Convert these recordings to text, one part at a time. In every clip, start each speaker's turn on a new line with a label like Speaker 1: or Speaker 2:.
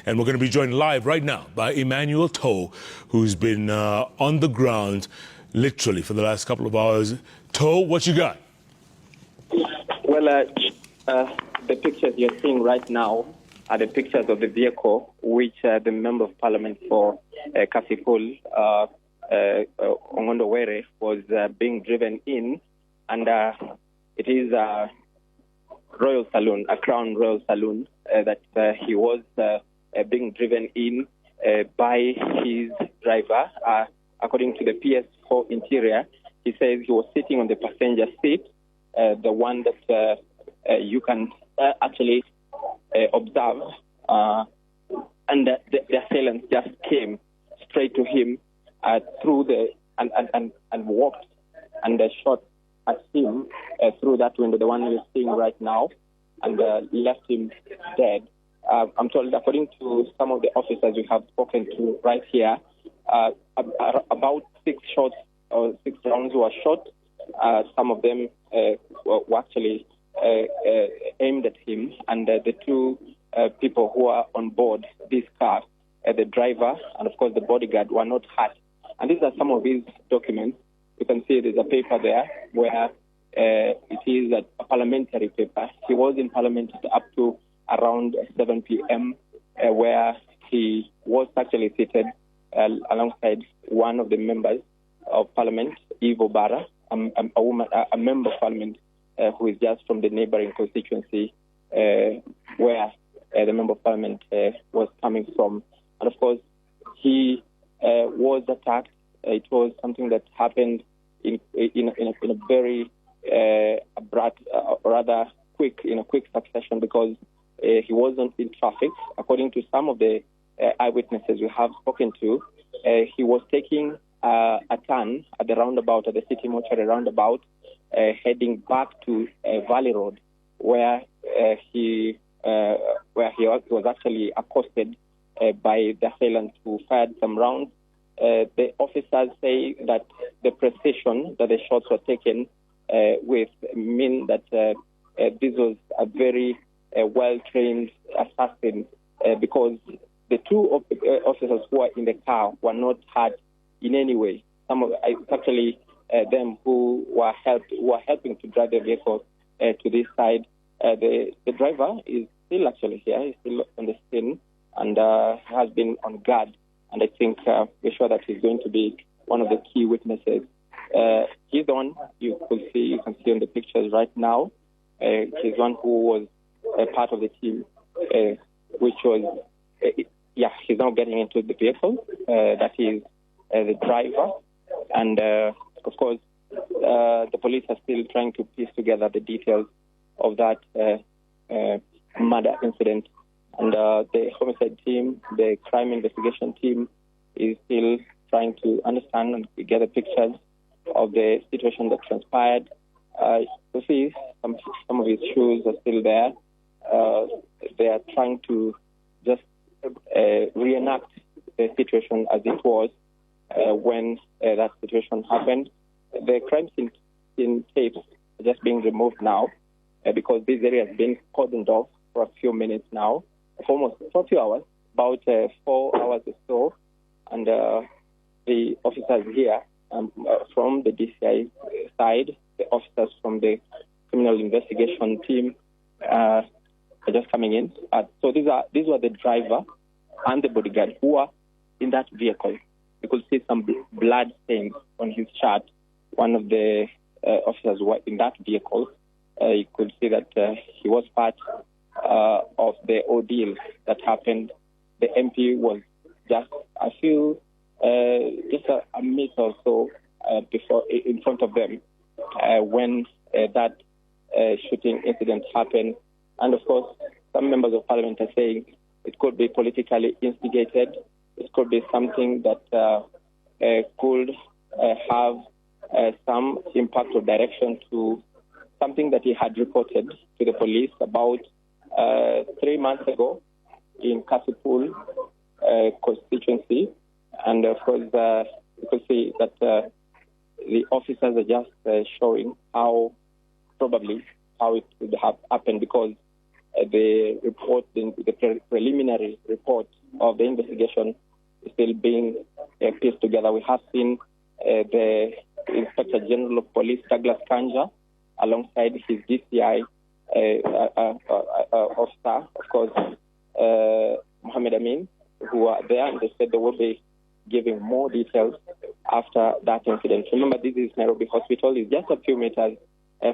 Speaker 1: And we're going to be joined live right now by Emmanuel To, who's been on the ground literally for the last couple of hours. To, what you got?
Speaker 2: Well, the pictures you're seeing right now are the pictures of the vehicle which the Member of Parliament for Kasipul, Ongondo Were, was being driven in, and it is a royal saloon, a Crown Royal Saloon, that he was being driven in by his driver. According to the PS4 interior, he says he was sitting on the passenger seat, the one that you can actually observe, and the assailants just came straight to him through the and walked and shot at him through that window, the one you're seeing right now, and left him dead. I'm told, according to some of the officers we have spoken to right here, about 6 shots or 6 rounds were shot. Some of them were actually aimed at him, and the 2 people who are on board this car, the driver and of course the bodyguard, were not hurt. And these are some of his documents. You can see there's a paper there where it is a parliamentary paper. He was in Parliament up to around 7 p.m., where he was actually seated alongside one of the members of Parliament, Eve Obara, a member of Parliament who is just from the neighboring constituency where the member of Parliament was coming from. And of course, he was attacked. It was something that happened in a very abrupt, rather quick, in a quick succession, because he wasn't in traffic. According to some of the eyewitnesses we have spoken to, he was taking a turn at the roundabout, at the city mortuary roundabout, heading back to Valley Road, where he was actually accosted by the assailants who fired some rounds. The officers say that the precision that the shots were taken with mean that this was a very well-trained assassin, because the 2 officers who were in the car were not hurt in any way. It's actually them who were helping to drive the vehicle to this side. The driver is still actually here. He's still on the scene and has been on guard. And I think we're sure that he's going to be one of the key witnesses. He's the one you can see on the pictures right now. He's one who was a part of the team, which was, he's now getting into the vehicle. That is the driver. And, of course, the police are still trying to piece together the details of that murder incident. And the homicide team, the crime investigation team, is still trying to understand and get the pictures of the situation that transpired. You see, some of his shoes are still there. They are trying to just reenact the situation as it was when that situation happened. The crime scene tapes are just being removed now because this area has been cordoned off for a few minutes now, for a few hours, about 4 hours or so. And the officers here from the DCI side, the officers from the criminal investigation team are just coming in. So these were the driver and the bodyguard who are in that vehicle. You could see some blood stains on his shirt. One of the officers were in that vehicle. You could see that he was part of the ordeal that happened. The MP was just a minute or so before, in front of them, when that shooting incident happened. And of course, some members of Parliament are saying it could be politically instigated. It could be something that could have some impact or direction to something that he had reported to the police about 3 months ago in Kasipul constituency. And of course, you can see that the officers are just showing how it would have happened, because the report, the preliminary report of the investigation is still being pieced together. We have seen the Inspector General of Police, Douglas Kanja, alongside his DCI officer, of course, Mohammed Amin, who are there, and they said they will be giving more details after that incident. Remember, this is Nairobi Hospital. It's just a few meters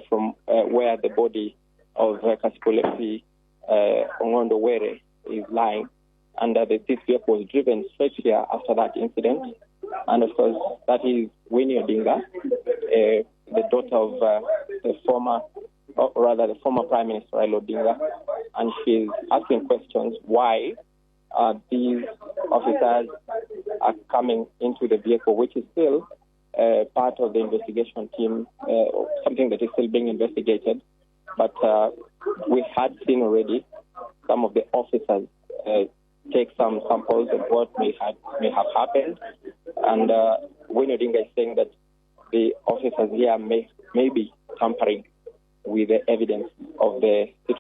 Speaker 2: from where the body of Kasipul Ongondo Were is lying. And this vehicle was driven straight here after that incident. And of course, that is Winnie Odinga, the daughter of the former Prime Minister Raila Odinga. And she's asking questions why these officers are coming into the vehicle, which is still part of the investigation team, something that is still being investigated. But we had seen already some of the officers take some samples of what may have happened. And Winnie Odinga is saying that the officers here may be tampering with the evidence of the